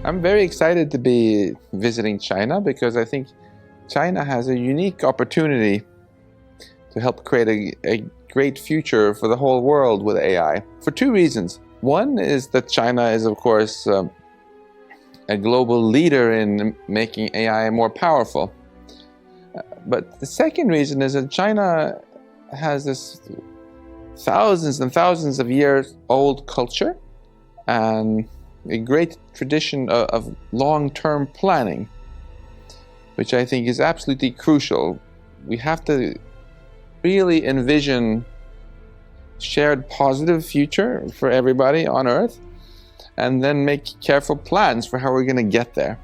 I'm very excited to be visiting China because I think China has a unique opportunity to help create a great future for the whole world with AI for two reasons. One is that China is, of course, a global leader in making AI more powerful. But the second reason is that China has this thousands and thousands of years old culture and a great tradition of long-term planning, which I think is absolutely crucial. We have to really envision shared positive future for everybody on Earth and then make careful plans for how we're going to get there.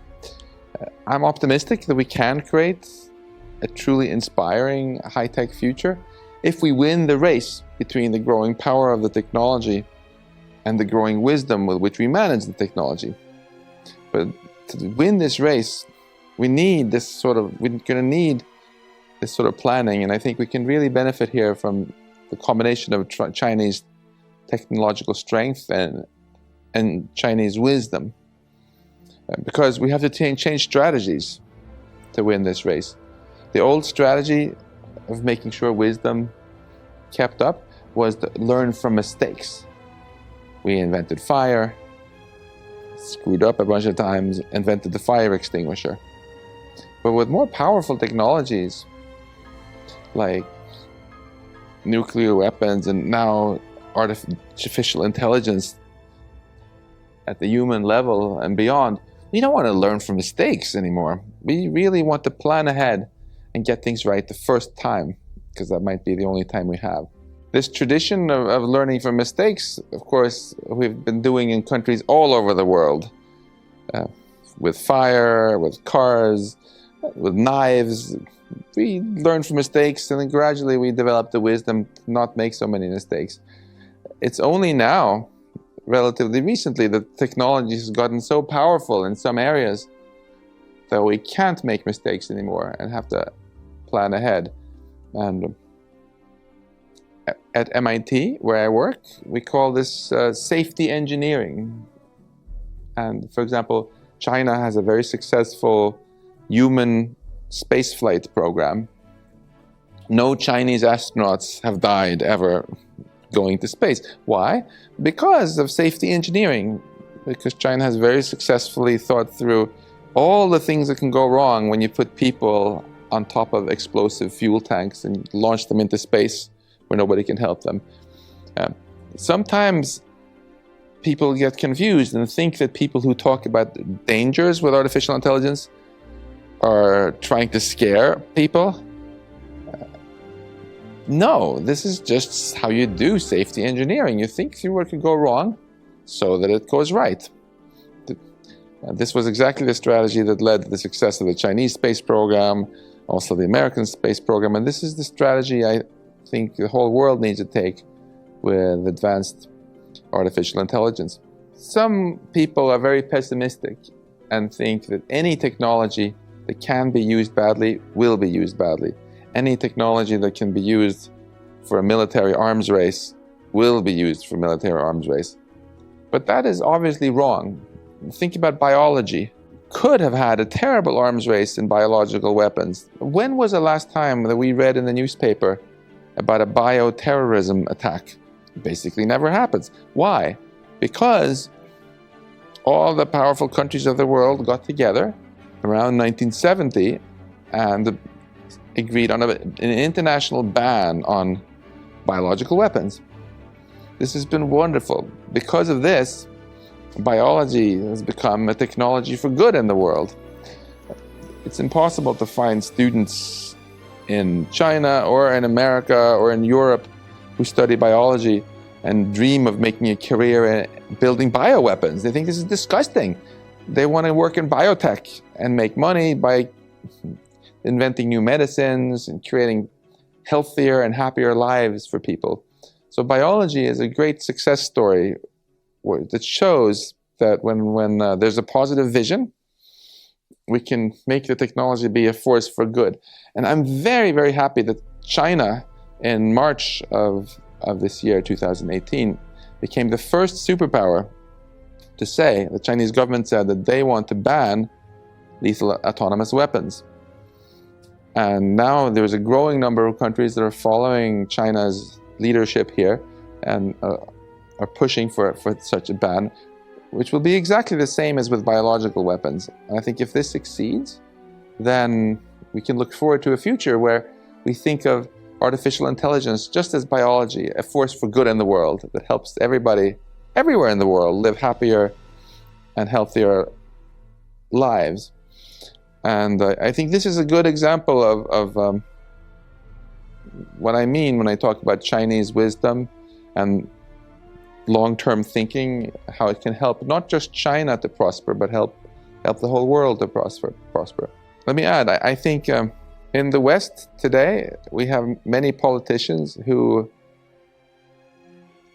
I'm optimistic that we can create a truly inspiring high-tech future if we win the race between the growing power of the technology and the growing wisdom with which we manage the technology. But to win this race, we're going to need this sort of planning, and I think we can really benefit here from the combination of Chinese technological strength and Chinese wisdom, because we have to change strategies to win this race. The old strategy of making sure wisdom kept up was to learn from mistakes. We invented fire, screwed up a bunch of times, invented the fire extinguisher. But with more powerful technologies like nuclear weapons and now artificial intelligence at the human level and beyond, we don't want to learn from mistakes anymore. We really want to plan ahead and get things right the first time, because that might be the only time we have. This tradition of learning from mistakes, of course, we've been doing in countries all over the world, with fire, with cars, with knives. We learn from mistakes, and then gradually we develop the wisdom to not make so many mistakes. It's only now, relatively recently, that technology has gotten so powerful in some areas that we can't make mistakes anymore and have to plan ahead. And at MIT, where I work, we call this safety engineering. And for example, China has a very successful human spaceflight program. No Chinese astronauts have died ever going to space. Why? Because of safety engineering. Because China has very successfully thought through all the things that can go wrong when you put people on top of explosive fuel tanks and launch them into space where nobody can help them. Sometimes people get confused and think that people who talk about dangers with artificial intelligence are trying to scare people. No, this is just how you do safety engineering. You think through what could go wrong so that it goes right. This was exactly the strategy that led to the success of the Chinese space program, also the American space program, and this is the strategy I think the whole world needs to take with advanced artificial intelligence. Some people are very pessimistic and think that any technology that can be used badly will be used badly. Any technology that can be used for a military arms race will be used for military arms race. But that is obviously wrong. Think about biology. Could have had a terrible arms race in biological weapons. When was the last time that we read in the newspaper about a bioterrorism attack? It basically never happens. Why? Because all the powerful countries of the world got together around 1970 and agreed on an international ban on biological weapons. This has been wonderful. Because of this, biology has become a technology for good in the world. It's impossible to find students in China or in America or in Europe who study biology and dream of making a career in building bioweapons. They think this is disgusting. They want to work in biotech and make money by inventing new medicines and creating healthier and happier lives for people. So biology is a great success story that shows that when there's a positive vision, we can make the technology be a force for good. And I'm very, very happy that China, in March of this year, 2018, became the first superpower to say, the Chinese government said that they want to ban lethal autonomous weapons. And now there's a growing number of countries that are following China's leadership here and are pushing for such a ban, which will be exactly the same as with biological weapons. And I think if this succeeds, then we can look forward to a future where we think of artificial intelligence just as biology, a force for good in the world that helps everybody, everywhere in the world, live happier and healthier lives. And I think this is a good example of what I mean when I talk about Chinese wisdom and long-term thinking, how it can help not just China to prosper, but help the whole world to prosper. Let me add, I think in the West today, we have many politicians who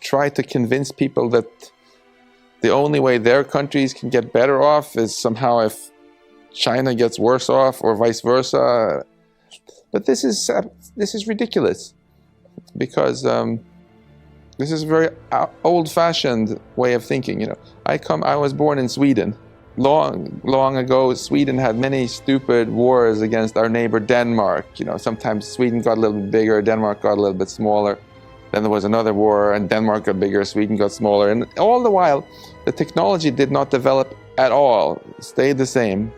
try to convince people that the only way their countries can get better off is somehow if China gets worse off or vice versa. But this is ridiculous, because this is a very old-fashioned way of thinking. You know, I was born in Sweden. Long ago, Sweden had many stupid wars against our neighbor Denmark. You know, sometimes Sweden got a little bit bigger, Denmark got a little bit smaller. Then there was another war, and Denmark got bigger, Sweden got smaller. And all the while, the technology did not develop at all, it stayed the same.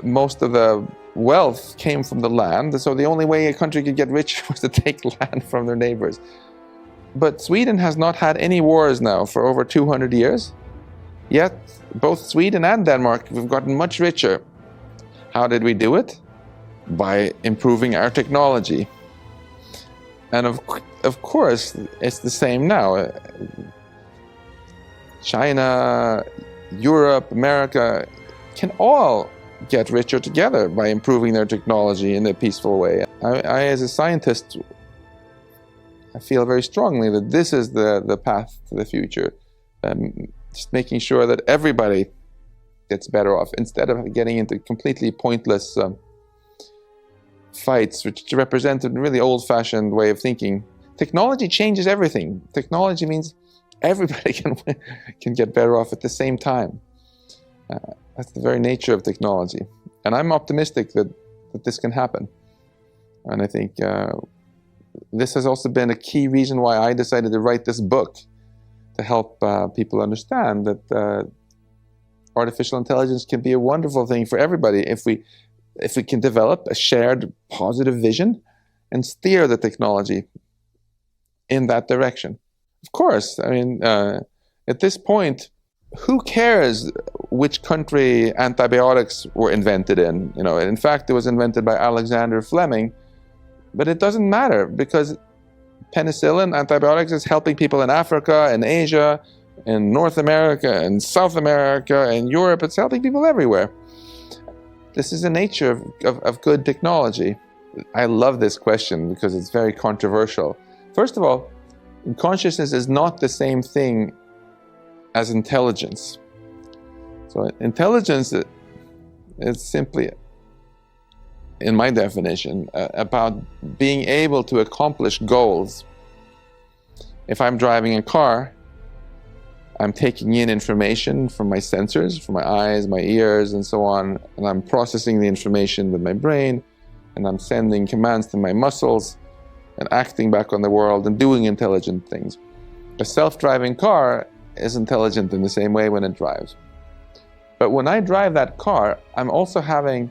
Most of the wealth came from the land, so the only way a country could get rich was to take land from their neighbors. But Sweden has not had any wars now for over 200 years. Yet, both Sweden and Denmark have gotten much richer. How did we do it? By improving our technology. And of course, it's the same now. China, Europe, America can all get richer together by improving their technology in a peaceful way. I as a scientist, I feel very strongly that this is the path to the future. Just making sure that everybody gets better off, instead of getting into completely pointless fights, which represent a really old-fashioned way of thinking. Technology changes everything. Technology means everybody can get better off at the same time. That's the very nature of technology. And I'm optimistic that this can happen. And I think this has also been a key reason why I decided to write this book, to help people understand that artificial intelligence can be a wonderful thing for everybody if we can develop a shared positive vision and steer the technology in that direction. Of course, I mean, at this point, who cares which country antibiotics were invented in? You know, in fact, it was invented by Alexander Fleming, but it doesn't matter, because penicillin, antibiotics, is helping people in Africa, in Asia, in North America, in South America, in Europe. It's helping people everywhere. This is the nature of good technology. I love this question because it's very controversial. First of all, consciousness is not the same thing as intelligence. So intelligence is simply, in my definition, about being able to accomplish goals. If I'm driving a car, I'm taking in information from my sensors, from my eyes, my ears, and so on, and I'm processing the information with my brain, and I'm sending commands to my muscles, and acting back on the world and doing intelligent things. A self-driving car is intelligent in the same way when it drives. But when I drive that car, I'm also having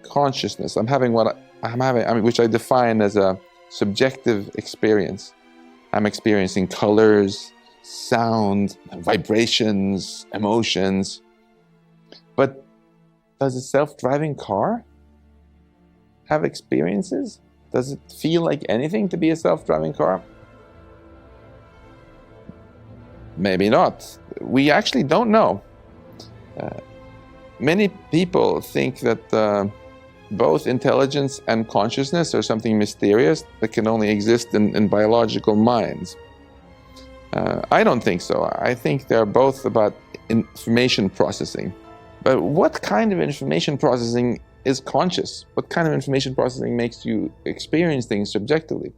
consciousness. I'm having which I define as a subjective experience. I'm experiencing colors, sound, vibrations, emotions. But does a self-driving car have experiences? Does it feel like anything to be a self-driving car? Maybe not. We actually don't know. Many people think that both intelligence and consciousness are something mysterious that can only exist in biological minds. I don't think so. I think they're both about information processing. But what kind of information processing is conscious? What kind of information processing makes you experience things subjectively?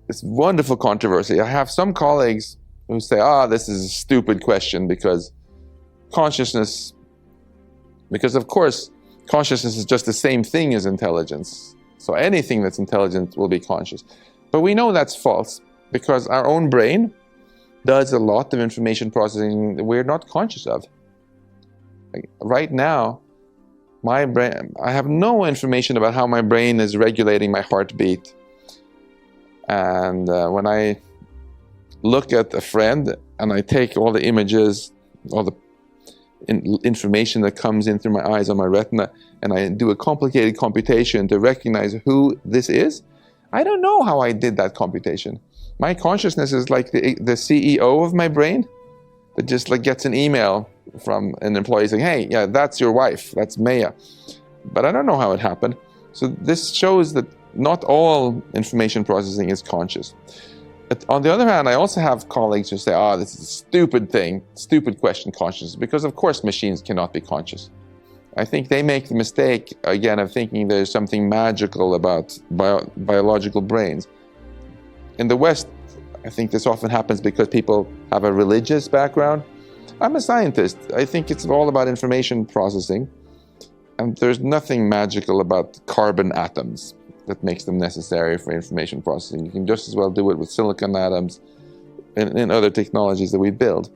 It's wonderful controversy. I have some colleagues who say, this is a stupid question because of course, consciousness is just the same thing as intelligence. So anything that's intelligent will be conscious. But we know that's false because our own brain does a lot of information processing that we're not conscious of. Like right now, my brain, I have no information about how my brain is regulating my heartbeat. And when I look at a friend and I take all the images, all the information that comes in through my eyes on my retina, and I do a complicated computation to recognize who this is, I don't know how I did that computation. My consciousness is like the CEO of my brain that just like gets an email from an employee saying, hey, yeah, that's your wife, that's Maya. But I don't know how it happened. So this shows that not all information processing is conscious. But on the other hand, I also have colleagues who say, this is a stupid thing, stupid question, consciousness, because of course machines cannot be conscious. I think they make the mistake, again, of thinking there's something magical about biological brains. In the West, I think this often happens because people have a religious background. I'm a scientist. I think it's all about information processing. And there's nothing magical about carbon atoms that makes them necessary for information processing. You can just as well do it with silicon atoms and other technologies that we build.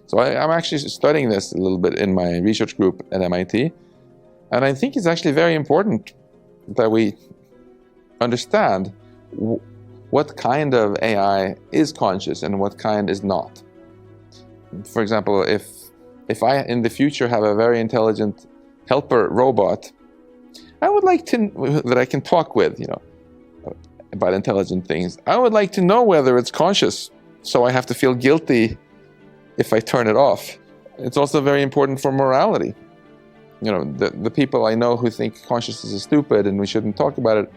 So I'm actually studying this a little bit in my research group at MIT. And I think it's actually very important that we understand what kind of AI is conscious and what kind is not. For example, if I in the future have a very intelligent helper robot, I would like to that I can talk with, about intelligent things. I would like to know whether it's conscious, so I have to feel guilty if I turn it off. It's also very important for morality. The people I know who think consciousness is stupid and we shouldn't talk about it,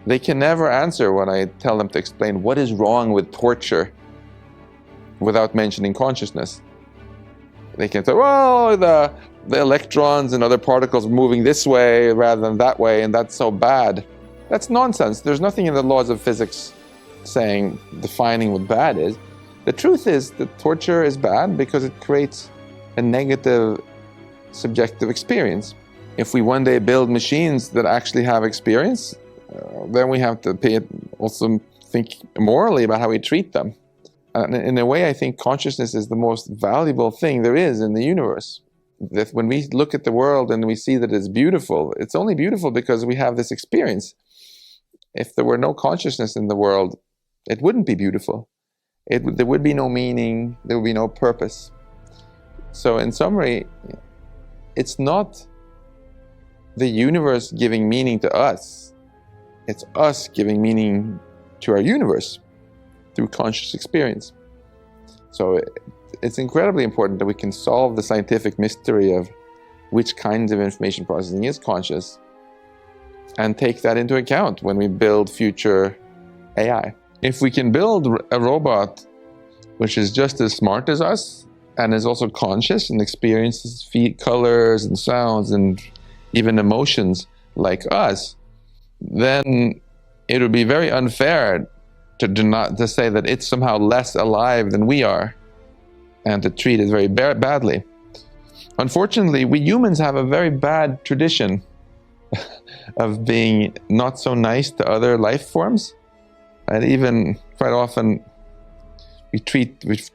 they can never answer when I tell them to explain what is wrong with torture without mentioning consciousness. They can say, well, the electrons and other particles are moving this way rather than that way, and that's so bad. That's nonsense. There's nothing in the laws of physics defining what bad is. The truth is that torture is bad because it creates a negative subjective experience. If we one day build machines that actually have experience, then we have to also think morally about how we treat them. And in a way, I think consciousness is the most valuable thing there is in the universe. That when we look at the world and we see that it's beautiful, it's only beautiful because we have this experience. If there were no consciousness in the world, it wouldn't be beautiful. There would be no meaning, there would be no purpose. So in summary, it's not the universe giving meaning to us. It's us giving meaning to our universe through conscious experience. So it's incredibly important that we can solve the scientific mystery of which kinds of information processing is conscious and take that into account when we build future AI. If we can build a robot which is just as smart as us and is also conscious and experiences colors and sounds and even emotions like us, then it would be very unfair to say that it's somehow less alive than we are and to treat it very badly. Unfortunately, we humans have a very bad tradition of being not so nice to other life forms. And even quite often we've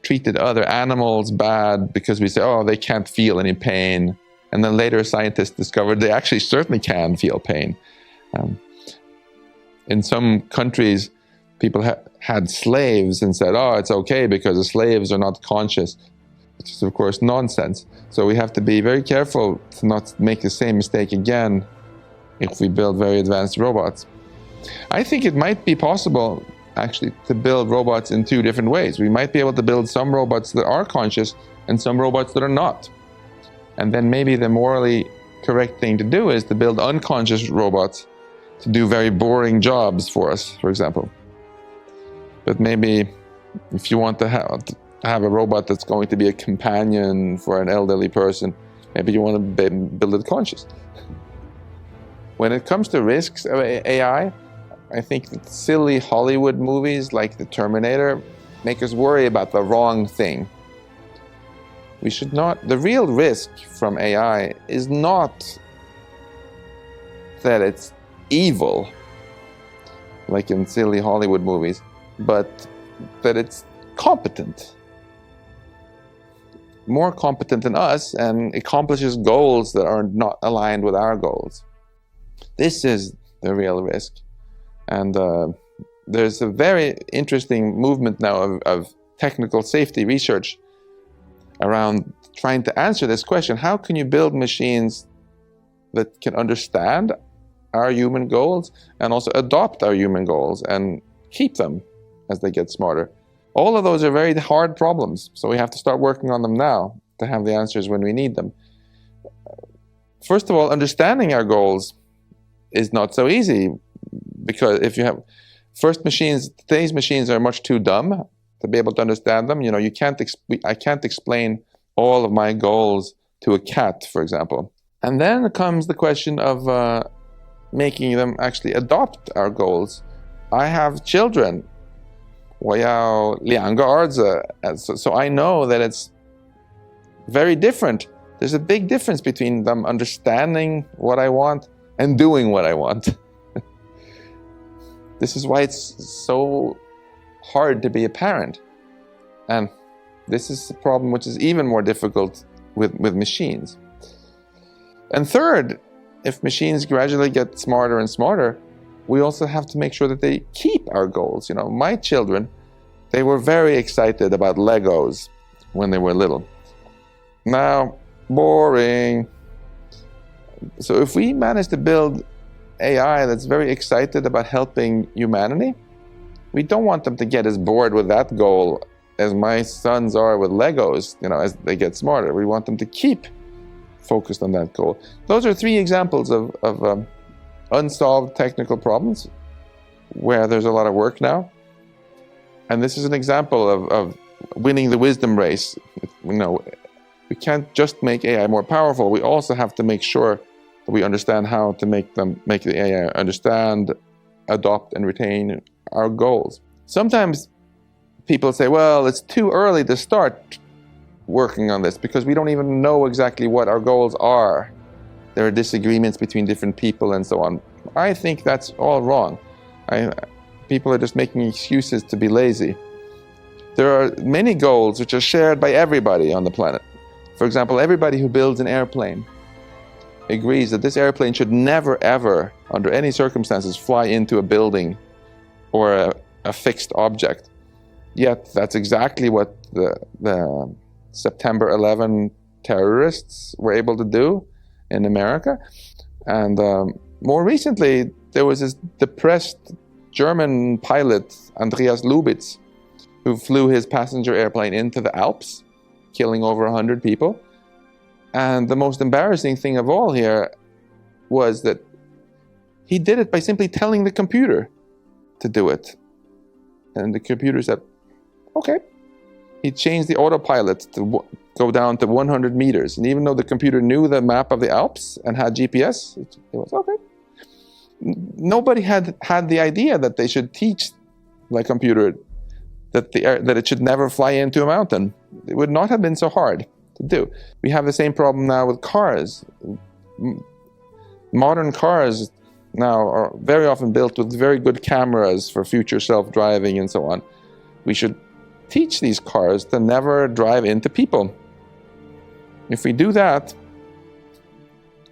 treated other animals bad because we say, they can't feel any pain. And then later scientists discovered they actually certainly can feel pain. In some countries, people had slaves and said, it's okay because the slaves are not conscious, which is of course nonsense. So we have to be very careful to not make the same mistake again if we build very advanced robots. I think it might be possible actually to build robots in two different ways. We might be able to build some robots that are conscious and some robots that are not. And then maybe the morally correct thing to do is to build unconscious robots to do very boring jobs for us, for example. But maybe if you want to have a robot that's going to be a companion for an elderly person, maybe you want to build it conscious. When it comes to risks of AI, I think that silly Hollywood movies like The Terminator make us worry about the wrong thing. We should not, the real risk from AI is not that it's evil, like in silly Hollywood movies, but that it's competent. More competent than us and accomplishes goals that are not aligned with our goals. This is the real risk. And there's a very interesting movement now of technical safety research around trying to answer this question. How can you build machines that can understand our human goals and also adopt our human goals and keep them as they get smarter? All of those are very hard problems, so we have to start working on them now to have the answers when we need them. First of all, understanding our goals is not so easy, because if you have today's machines are much too dumb to be able to understand them. I can't explain all of my goals to a cat, for example. And then comes the question of making them actually adopt our goals. I have children. So I know that it's very different. There's a big difference between them understanding what I want and doing what I want. This is why it's so hard to be a parent. And this is a problem which is even more difficult with machines. And third, if machines gradually get smarter and smarter, we also have to make sure that they keep our goals. My children, they were very excited about Legos when they were little. Now, boring. So if we manage to build AI that's very excited about helping humanity, we don't want them to get as bored with that goal as my sons are with Legos, as they get smarter. We want them to keep focused on that goal. Those are three examples of unsolved technical problems where there's a lot of work now. And this is an example of winning the wisdom race. We can't just make AI more powerful. We also have to make sure that we understand how to make the AI understand, adopt, and retain our goals. Sometimes people say, well, it's too early to start working on this because we don't even know exactly what our goals are. There are disagreements between different people and so on. I think that's all wrong. People are just making excuses to be lazy. There are many goals which are shared by everybody on the planet. For example, everybody who builds an airplane agrees that this airplane should never, ever, under any circumstances, fly into a building or a fixed object. Yet that's exactly what the September 11 terrorists were able to do in America. And more recently, there was this depressed German pilot, Andreas Lubitz, who flew his passenger airplane into the Alps, killing over 100 people. And the most embarrassing thing of all here was that he did it by simply telling the computer to do it. And the computer said, okay. He changed the autopilot to go down to 100 meters. And even though the computer knew the map of the Alps and had GPS, it was okay. Nobody had the idea that they should teach the computer that it should never fly into a mountain. It would not have been so hard to do. We have the same problem now with cars. Modern cars now are very often built with very good cameras for future self-driving and so on. We should teach these cars to never drive into people. If we do that,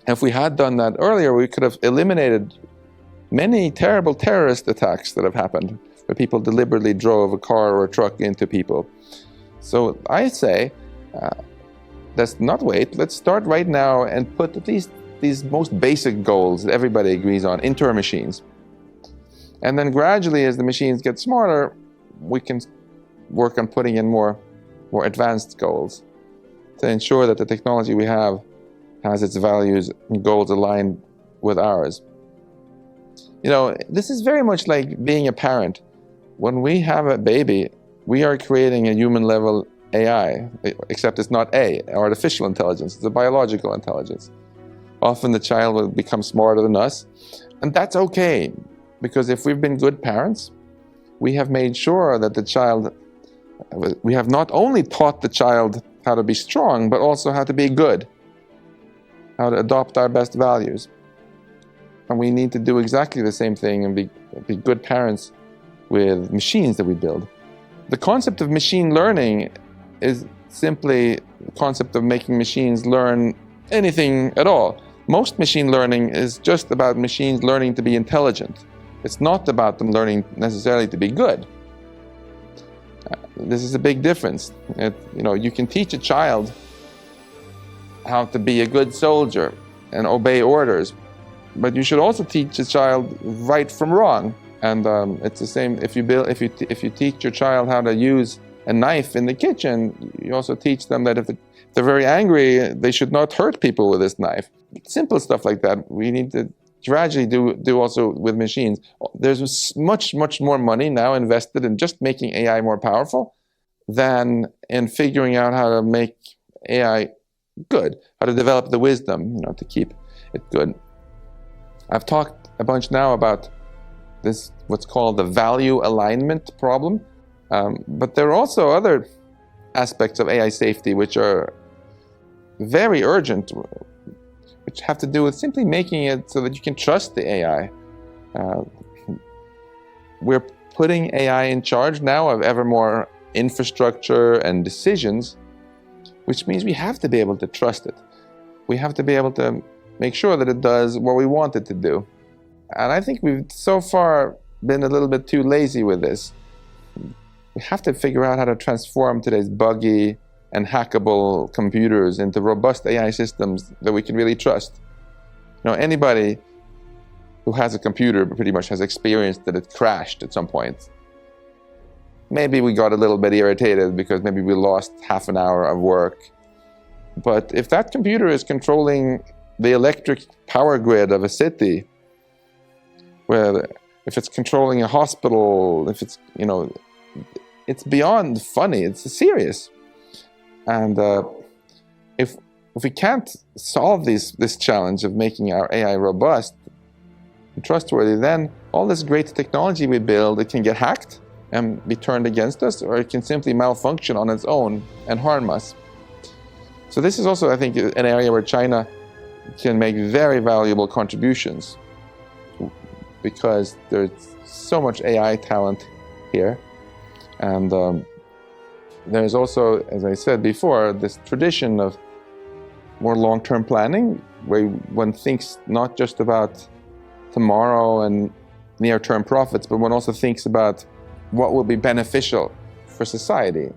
if we had done that earlier, we could have eliminated many terrible terrorist attacks that have happened, where people deliberately drove a car or a truck into people. So I say, let's not wait. Let's start right now and put at least these most basic goals that everybody agrees on into our machines. And then gradually, as the machines get smarter, we can work on putting in more advanced goals to ensure that the technology we have has its values and goals aligned with ours. This is very much like being a parent. When we have a baby, we are creating a human-level AI, except it's not artificial intelligence, it's a biological intelligence. Often the child will become smarter than us, and that's okay, because if we've been good parents, we have made sure that the child We have not only taught the child how to be strong, but also how to be good, how to adopt our best values. And we need to do exactly the same thing and be good parents with machines that we build. The concept of machine learning is simply the concept of making machines learn anything at all. Most machine learning is just about machines learning to be intelligent. It's not about them learning necessarily to be good. This is a big difference. You can teach a child how to be a good soldier and obey orders, but you should also teach a child right from wrong. And it's the same if you teach your child how to use a knife in the kitchen. You also teach them that if they're very angry, they should not hurt people with this knife. Simple stuff like that. We need to gradually do also with machines. There's much more money now invested in just making AI more powerful than in figuring out how to make AI good, how to develop the wisdom, to keep it good. I've talked a bunch now about this, what's called the value alignment problem, but there are also other aspects of AI safety which are very urgent, which have to do with simply making it so that you can trust the AI. We're putting AI in charge now of ever more infrastructure and decisions, which means we have to be able to trust it. We have to be able to make sure that it does what we want it to do. And I think we've so far been a little bit too lazy with this. We have to figure out how to transform today's buggy and hackable computers into robust AI systems that we can really trust. Anybody who has a computer pretty much has experienced that it crashed at some point. Maybe we got a little bit irritated because maybe we lost half an hour of work. But if that computer is controlling the electric power grid of a city, if it's controlling a hospital, if it's, it's beyond funny, it's serious. And if we can't solve this challenge of making our AI robust and trustworthy, then all this great technology we build, it can get hacked and be turned against us, or it can simply malfunction on its own and harm us. So this is also, I think, an area where China can make very valuable contributions, because there's so much AI talent here. And there's also, as I said before, this tradition of more long-term planning, where one thinks not just about tomorrow and near-term profits, but one also thinks about what will be beneficial for society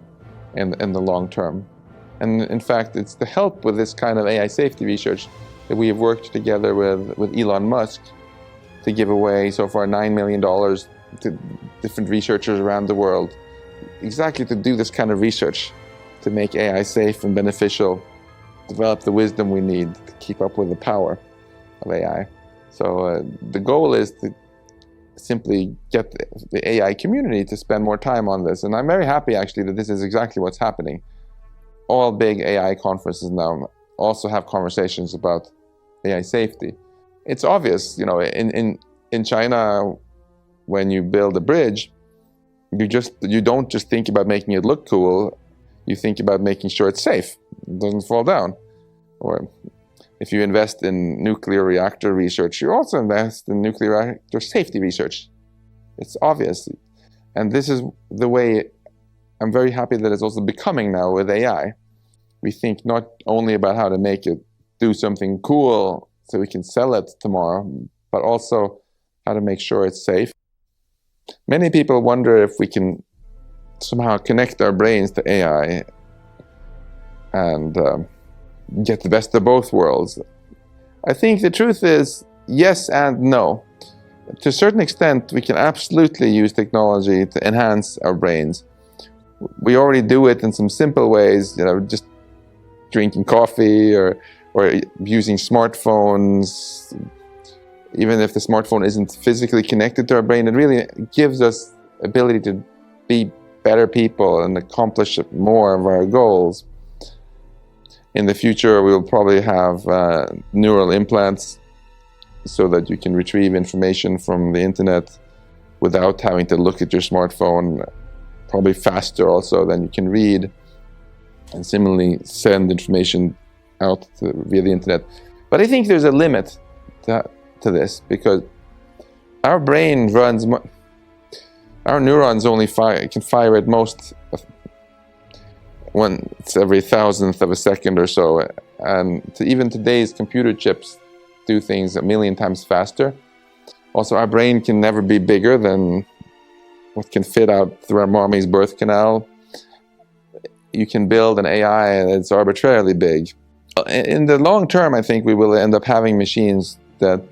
in the long term. And in fact, it's to help with this kind of AI safety research that we have worked together with Elon Musk to give away so far $9 million to different researchers around the world, exactly to do this kind of research, to make AI safe and beneficial, develop the wisdom we need to keep up with the power of AI. So the goal is to simply get the AI community to spend more time on this. And I'm very happy, actually, that this is exactly what's happening. All big AI conferences now also have conversations about AI safety. It's obvious, in China, when you build a bridge, you don't just think about making it look cool. You think about making sure it's safe, it doesn't fall down. Or if you invest in nuclear reactor research, you also invest in nuclear reactor safety research. It's obvious. And this is the way I'm very happy that it's also becoming now with AI. We think not only about how to make it do something cool so we can sell it tomorrow, but also how to make sure it's safe. Many people wonder if we can somehow connect our brains to AI and get the best of both worlds. I think the truth is yes and no. To a certain extent, we can absolutely use technology to enhance our brains. We already do it in some simple ways, just drinking coffee or using smartphones. Even if the smartphone isn't physically connected to our brain, it really gives us ability to be better people and accomplish more of our goals. In the future, we will probably have neural implants so that you can retrieve information from the internet without having to look at your smartphone probably faster also than you can read, and similarly send information out via the internet. But I think there's a limit to this, because our brain runs, our neurons only can fire at most once every thousandth of a second or so, and even today's computer chips do things 1,000,000 times faster. Also, our brain can never be bigger than what can fit out through our mommy's birth canal. You can build an AI that's arbitrarily big. In the long term, I think we will end up having machines that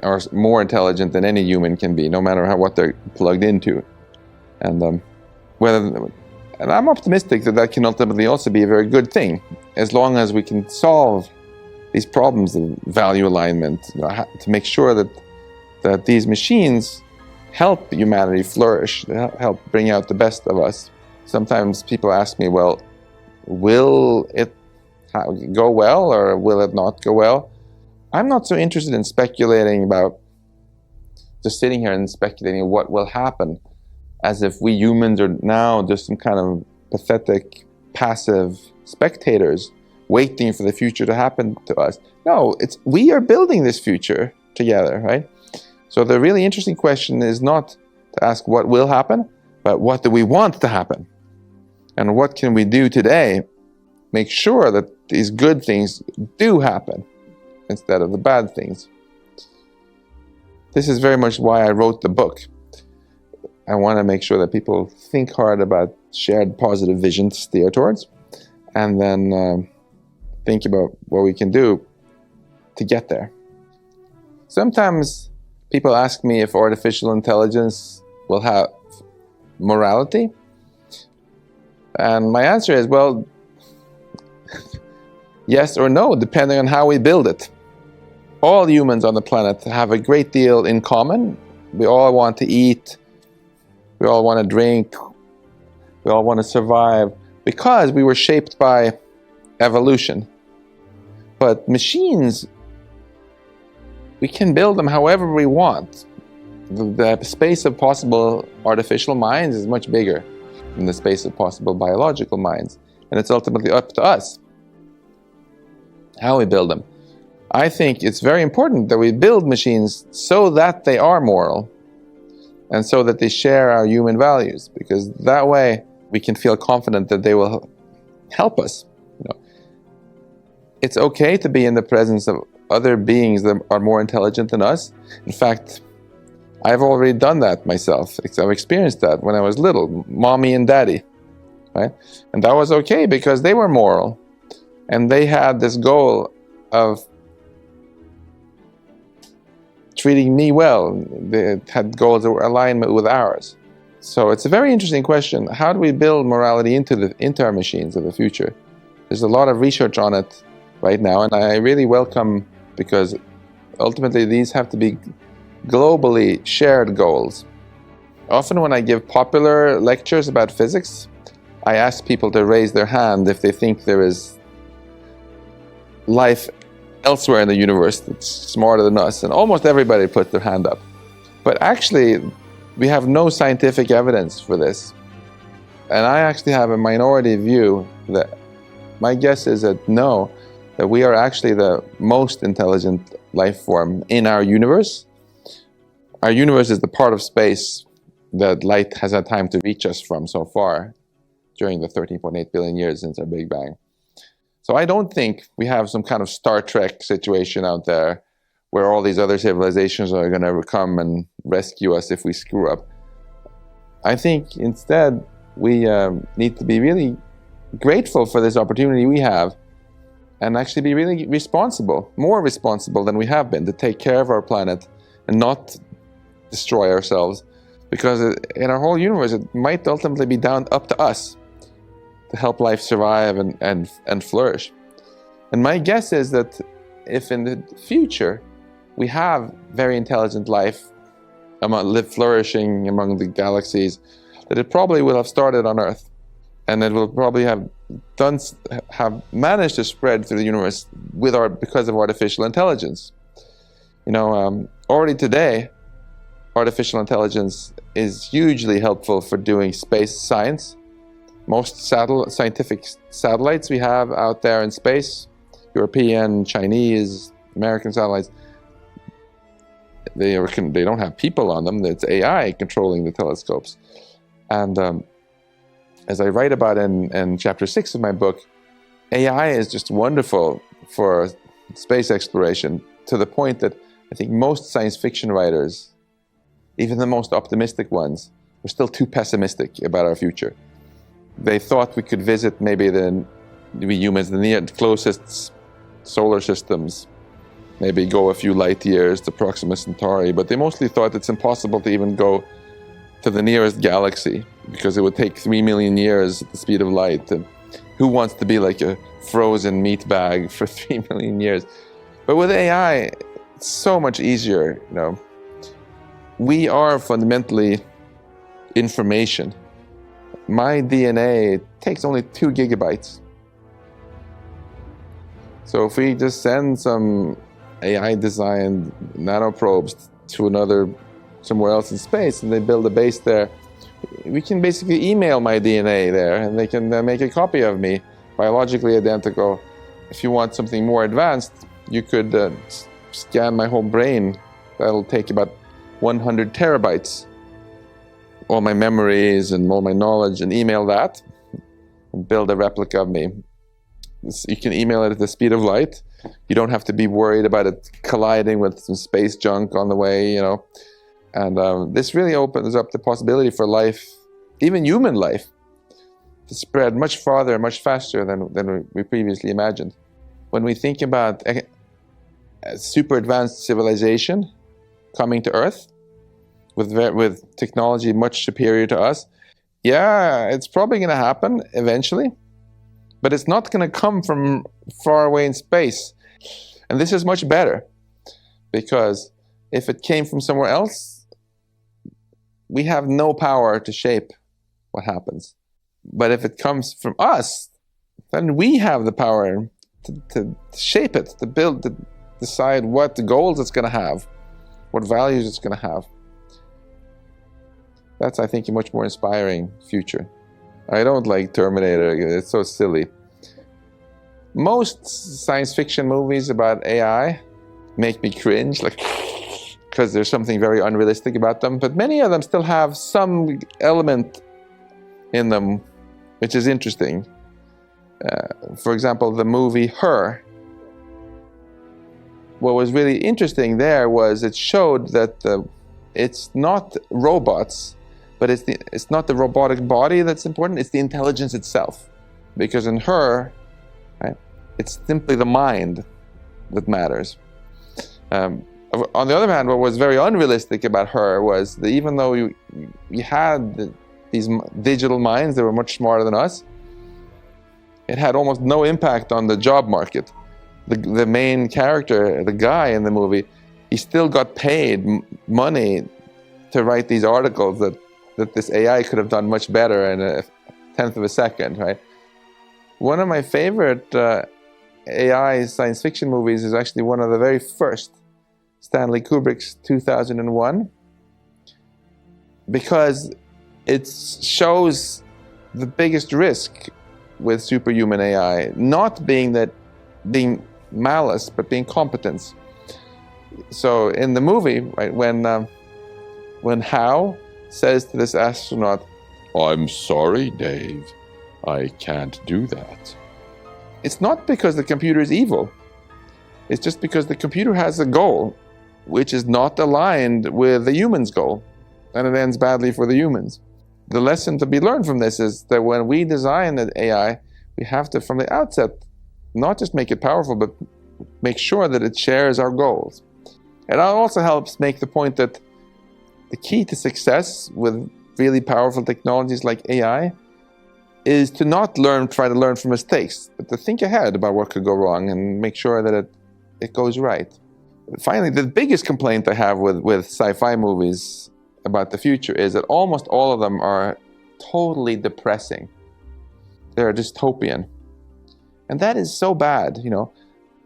are more intelligent than any human can be, no matter what they're plugged into. And I'm optimistic that can ultimately also be a very good thing, as long as we can solve these problems of value alignment, to make sure that these machines help humanity flourish, help bring out the best of us. Sometimes people ask me, well, will it go well or will it not go well? I'm not so interested in speculating about, just sitting here and speculating what will happen, as if we humans are now just some kind of pathetic, passive spectators waiting for the future to happen to us. No, we are building this future together, right? So the really interesting question is not to ask what will happen, but what do we want to happen? And what can we do today, make sure that these good things do happen instead of the bad things. This is very much why I wrote the book. I want to make sure that people think hard about shared positive vision to steer towards, and then think about what we can do to get there. Sometimes people ask me if artificial intelligence will have morality. And my answer is, well, yes or no, depending on how we build it. All humans on the planet have a great deal in common. We all want to eat. We all want to drink. We all want to survive, because we were shaped by evolution. But machines, we can build them however we want. The space of possible artificial minds is much bigger than the space of possible biological minds. And it's ultimately up to us how we build them. I think it's very important that we build machines so that they are moral and so that they share our human values, because that way we can feel confident that they will help us. It's okay to be in the presence of other beings that are more intelligent than us. In fact, I've already done that myself. I've experienced that when I was little, mommy and daddy, right? And that was okay because they were moral, and they had this goal of treating me well. They had goals that were aligned with ours. So it's a very interesting question. How do we build morality into our machines of the future? There's a lot of research on it right now, and I really welcome, because ultimately these have to be globally shared goals. Often when I give popular lectures about physics, I ask people to raise their hand if they think there is life elsewhere in the universe that's smarter than us, and almost everybody puts their hand up. But actually, we have no scientific evidence for this. And I actually have a minority view that my guess is that no, that we are actually the most intelligent life form in our universe. Our universe is the part of space that light has had time to reach us from so far during the 13.8 billion years since our Big Bang. So I don't think we have some kind of Star Trek situation out there where all these other civilizations are going to come and rescue us if we screw up. I think instead we need to be really grateful for this opportunity we have, and actually be really responsible, more responsible than we have been, to take care of our planet and not destroy ourselves. Because in our whole universe, it might ultimately be up to us to help life survive and flourish. And my guess is that if in the future we have very intelligent life flourishing among the galaxies, that it probably will have started on Earth, and it will probably have managed to spread through the universe because of artificial intelligence. Already today, artificial intelligence is hugely helpful for doing space science. Most scientific satellites we have out there in space, European, Chinese, American satellites, they don't have people on them. It's AI controlling the telescopes. And as I write about in chapter 6 of my book, AI is just wonderful for space exploration, to the point that I think most science fiction writers, even the most optimistic ones, were still too pessimistic about our future. They thought we could visit maybe we humans, the closest solar systems, maybe go a few light years to Proxima Centauri, but they mostly thought it's impossible to even go to the nearest galaxy, because it would take 3 million years at the speed of light. And who wants to be like a frozen meat bag for 3 million years? But with AI, it's so much easier. We are fundamentally information. My DNA takes only 2 gigabytes. So if we just send some AI-designed nanoprobes to somewhere else in space, and they build a base there, we can basically email my DNA there, and they can make a copy of me, biologically identical. If you want something more advanced, you could scan my whole brain. That'll take about 100 terabytes. All my memories and all my knowledge, and email that, and build a replica of me. You can email it at the speed of light. You don't have to be worried about it colliding with some space junk on the way, And this really opens up the possibility for life, even human life, to spread much farther, much faster than we previously imagined. When we think about a super advanced civilization coming to Earth with technology much superior to us, yeah, it's probably going to happen eventually, but it's not going to come from far away in space. And this is much better, because if it came from somewhere else, we have no power to shape what happens. But if it comes from us, then we have the power to shape it, to build, to decide what the goals it's going to have, what values it's going to have. That's, I think, a much more inspiring future. I don't like Terminator. It's so silly. Most science fiction movies about AI make me cringe, because there's something very unrealistic about them. But many of them still have some element in them which is interesting. For example, the movie Her. What was really interesting there was it showed that it's not robots, but it's not the robotic body that's important, it's the intelligence itself. Because in Her, right, it's simply the mind that matters. On the other hand, what was very unrealistic about Her was that even though we had these digital minds that were much smarter than us, it had almost no impact on the job market. The main character, the guy in the movie, he still got paid money to write these articles that this AI could have done much better in a tenth of a second, right? One of my favorite AI science fiction movies is actually one of the very first, Stanley Kubrick's 2001, because it shows the biggest risk with superhuman AI, not being malice, but being competence. So in the movie, right, when Hal says to this astronaut, "I'm sorry, Dave, I can't do that," it's not because the computer is evil. It's just because the computer has a goal which is not aligned with the human's goal, and it ends badly for the humans. The lesson to be learned from this is that when we design an AI, we have to, from the outset, not just make it powerful, but make sure that it shares our goals. And it also helps make the point that the key to success with really powerful technologies like AI is to not try to learn from mistakes, but to think ahead about what could go wrong and make sure that it goes right. Finally, the biggest complaint I have with sci-fi movies about the future is that almost all of them are totally depressing. They're dystopian. And that is so bad,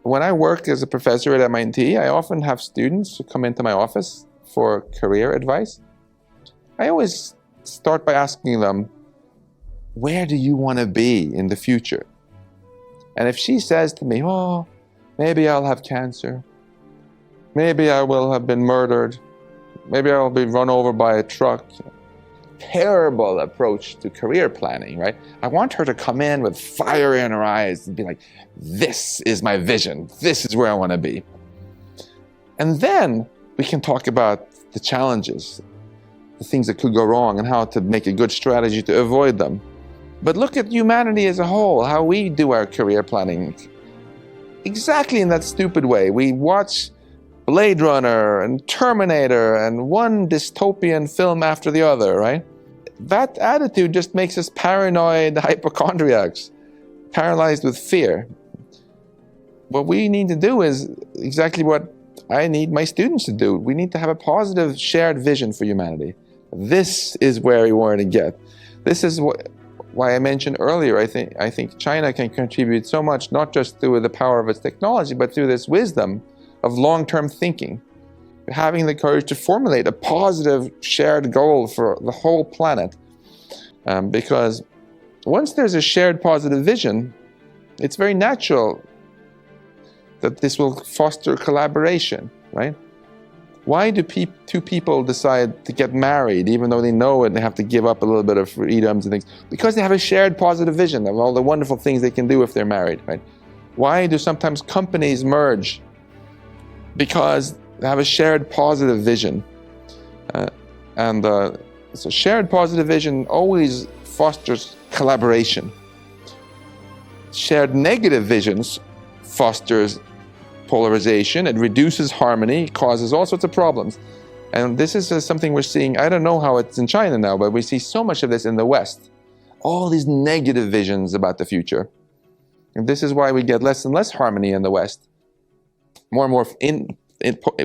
When I work as a professor at MIT, I often have students who come into my office for career advice, I always start by asking them, where do you want to be in the future? And if she says to me, oh, maybe I'll have cancer, maybe I will have been murdered, maybe I'll be run over by a truck. Terrible approach to career planning, right? I want her to come in with fire in her eyes and be like, this is my vision, this is where I want to be. And then we can talk about the challenges, the things that could go wrong, and how to make a good strategy to avoid them. But look at humanity as a whole, how we do our career planning. Exactly in that stupid way. We watch Blade Runner and Terminator and one dystopian film after the other, right? That attitude just makes us paranoid hypochondriacs, paralyzed with fear. What we need to do is exactly what I need my students to do. We need to have a positive shared vision for humanity. This is where we want to get. This is why I mentioned earlier, I think China can contribute so much, not just through the power of its technology, but through this wisdom of long-term thinking, having the courage to formulate a positive shared goal for the whole planet. Because once there's a shared positive vision, it's very natural that this will foster collaboration, right? Why do two people decide to get married even though they know it and they have to give up a little bit of freedoms and things? Because they have a shared positive vision of all the wonderful things they can do if they're married, right? Why do sometimes companies merge? Because they have a shared positive vision. So shared positive vision always fosters collaboration. Shared negative visions fosters polarization, it reduces harmony, causes all sorts of problems. And this is something we're seeing, I don't know how it's in China now, but we see so much of this in the West. All these negative visions about the future. And this is why we get less and less harmony in the West. More and more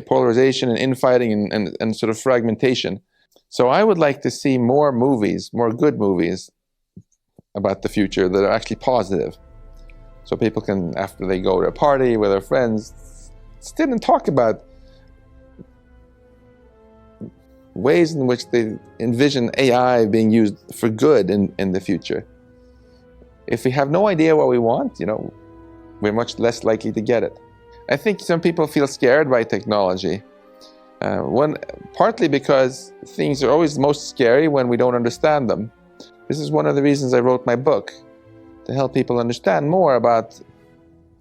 polarization and infighting and sort of fragmentation. So I would like to see more movies, more good movies about the future that are actually positive. So people can, after they go to a party with their friends, sit and talk about ways in which they envision AI being used for good in the future. If we have no idea what we want, we're much less likely to get it. I think some people feel scared by technology. Partly because things are always most scary when we don't understand them. This is one of the reasons I wrote my book, to help people understand more about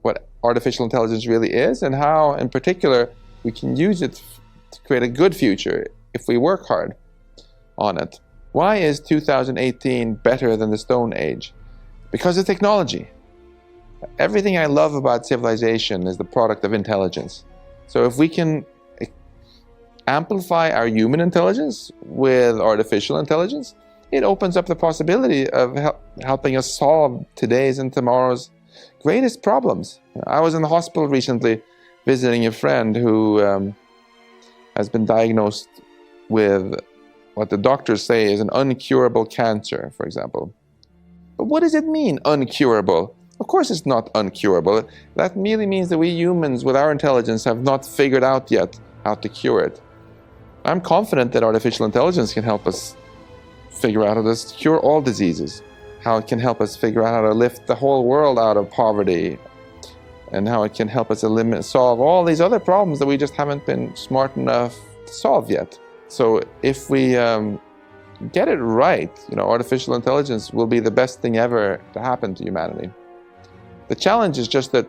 what artificial intelligence really is and how, in particular, we can use it to create a good future if we work hard on it. Why is 2018 better than the Stone Age? Because of technology. Everything I love about civilization is the product of intelligence. So if we can amplify our human intelligence with artificial intelligence, it opens up the possibility of helping us solve today's and tomorrow's greatest problems. I was in the hospital recently visiting a friend who has been diagnosed with what the doctors say is an uncurable cancer, for example. But what does it mean, uncurable? Of course it's not uncurable. That merely means that we humans, with our intelligence, have not figured out yet how to cure it. I'm confident that artificial intelligence can help us figure out how to cure all diseases, how it can help us figure out how to lift the whole world out of poverty, and how it can help us solve all these other problems that we just haven't been smart enough to solve yet. So if we get it right, artificial intelligence will be the best thing ever to happen to humanity. The challenge is just that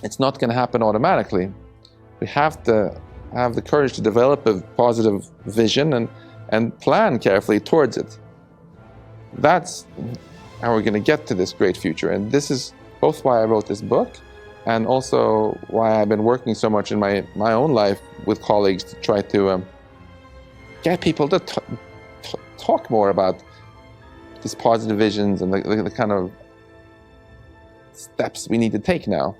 it's not going to happen automatically. We have to have the courage to develop a positive vision and plan carefully towards it. That's how we're going to get to this great future. And this is both why I wrote this book and also why I've been working so much in my own life with colleagues to try to get people to talk more about these positive visions and the kind of steps we need to take now.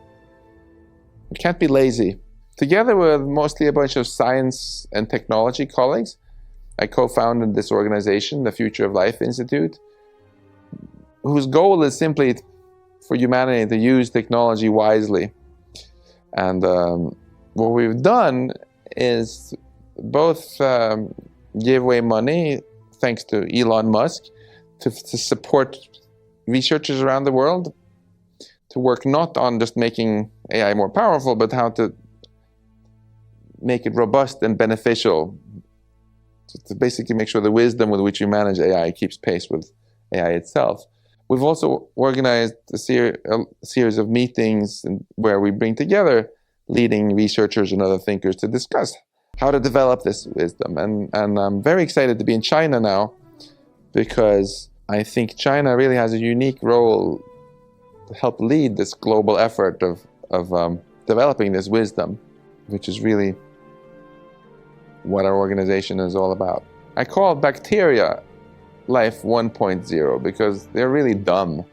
We can't be lazy. Together with mostly a bunch of science and technology colleagues, I co-founded this organization, the Future of Life Institute, whose goal is simply for humanity to use technology wisely. And what we've done is both give away money, thanks to Elon Musk, to support researchers around the world to work not on just making AI more powerful, but how to make it robust and beneficial, to basically make sure the wisdom with which you manage AI keeps pace with AI itself. We've also organized a series of meetings where we bring together leading researchers and other thinkers to discuss how to develop this wisdom. And I'm very excited to be in China now, because I think China really has a unique role to help lead this global effort of developing this wisdom, which is really what our organization is all about. I call bacteria life 1.0 because they're really dumb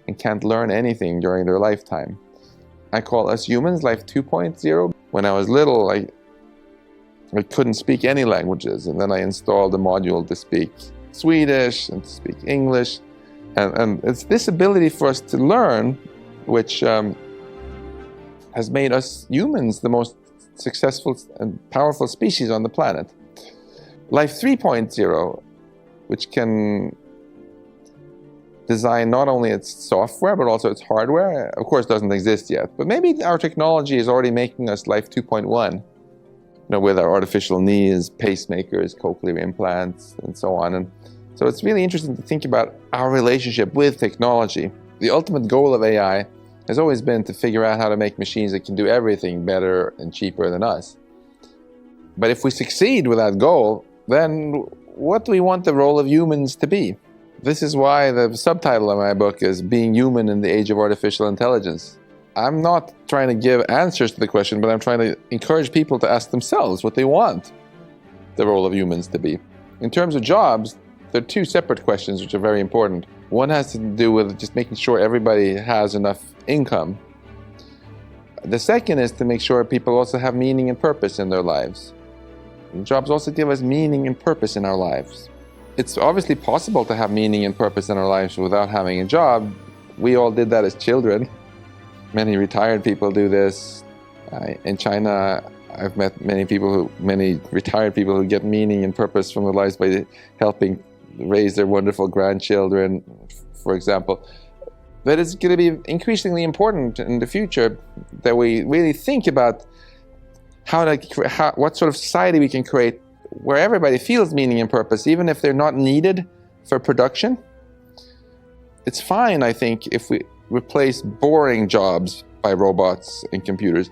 and can't learn anything during their lifetime. I call us humans life 2.0. When I was little, I couldn't speak any languages, and then I installed a module to speak Swedish and to speak English. And it's this ability for us to learn which has made us humans the most successful and powerful species on the planet. Life 3.0, which can design not only its software but also its hardware, of course doesn't exist yet. But maybe our technology is already making us life 2.1, with our artificial knees, pacemakers, cochlear implants, and so on. And so it's really interesting to think about our relationship with technology. The ultimate goal of AI has always been to figure out how to make machines that can do everything better and cheaper than us. But if we succeed with that goal, then what do we want the role of humans to be? This is why the subtitle of my book is Being Human in the Age of Artificial Intelligence. I'm not trying to give answers to the question, but I'm trying to encourage people to ask themselves what they want the role of humans to be. In terms of jobs, there are two separate questions which are very important. One has to do with just making sure everybody has enough income. The second is to make sure people also have meaning and purpose in their lives. And jobs also give us meaning and purpose in our lives. It's obviously possible to have meaning and purpose in our lives without having a job. We all did that as children. Many retired people do this. In China, I've met many retired people who get meaning and purpose from their lives by helping raise their wonderful grandchildren, for example. But it's going to be increasingly important in the future that we really think about what sort of society we can create where everybody feels meaning and purpose, even if they're not needed for production. It's fine, I think, if we replace boring jobs by robots and computers.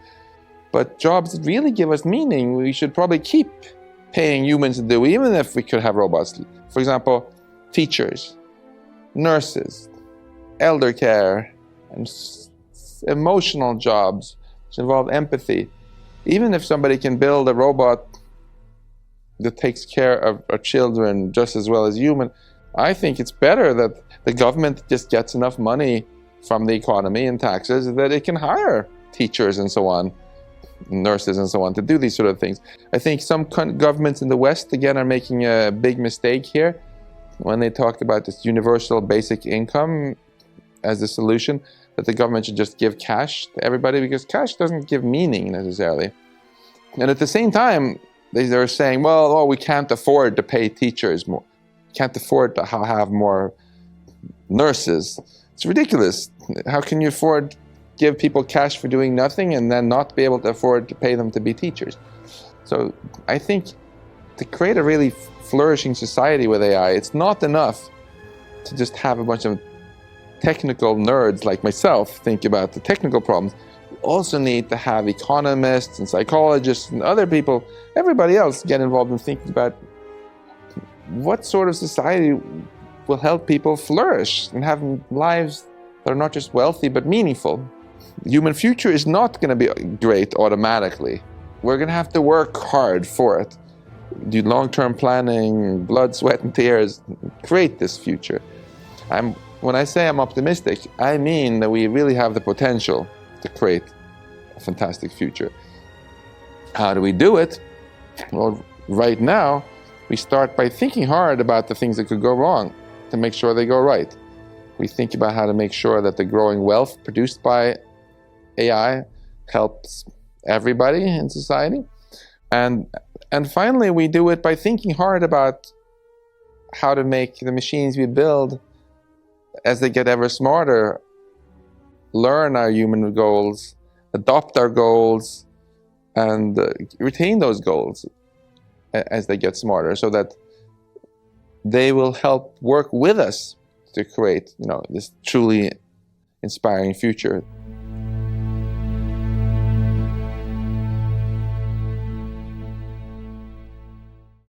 But jobs that really give us meaning, we should probably keep paying humans to do, even if we could have robots. For example, teachers, nurses, elder care, and emotional jobs which involve empathy. Even if somebody can build a robot that takes care of our children just as well as human, I think it's better that the government just gets enough money from the economy and taxes that it can hire teachers and so on, nurses and so on, to do these sort of things. I think some governments in the West, again, are making a big mistake here when they talk about this universal basic income as the solution, that the government should just give cash to everybody, because cash doesn't give meaning necessarily. And at the same time, they're saying, well, we can't afford to pay teachers more. Can't afford to have more nurses. It's ridiculous. How can you afford to give people cash for doing nothing and then not be able to afford to pay them to be teachers? So I think to create a really flourishing society with AI, it's not enough to just have a bunch of technical nerds like myself think about the technical problems. We also need to have economists and psychologists and other people, everybody else, get involved in thinking about what sort of society will help people flourish and have lives that are not just wealthy but meaningful. The human future is not going to be great automatically. We're going to have to work hard for it. Do long-term planning, blood, sweat, and tears, create this future. When I say I'm optimistic, I mean that we really have the potential to create a fantastic future. How do we do it? Well, right now, we start by thinking hard about the things that could go wrong to make sure they go right. We think about how to make sure that the growing wealth produced by AI helps everybody in society. And And finally, we do it by thinking hard about how to make the machines we build, as they get ever smarter, learn our human goals, adopt our goals, and retain those goals as they get smarter, so that they will help work with us to create, this truly inspiring future.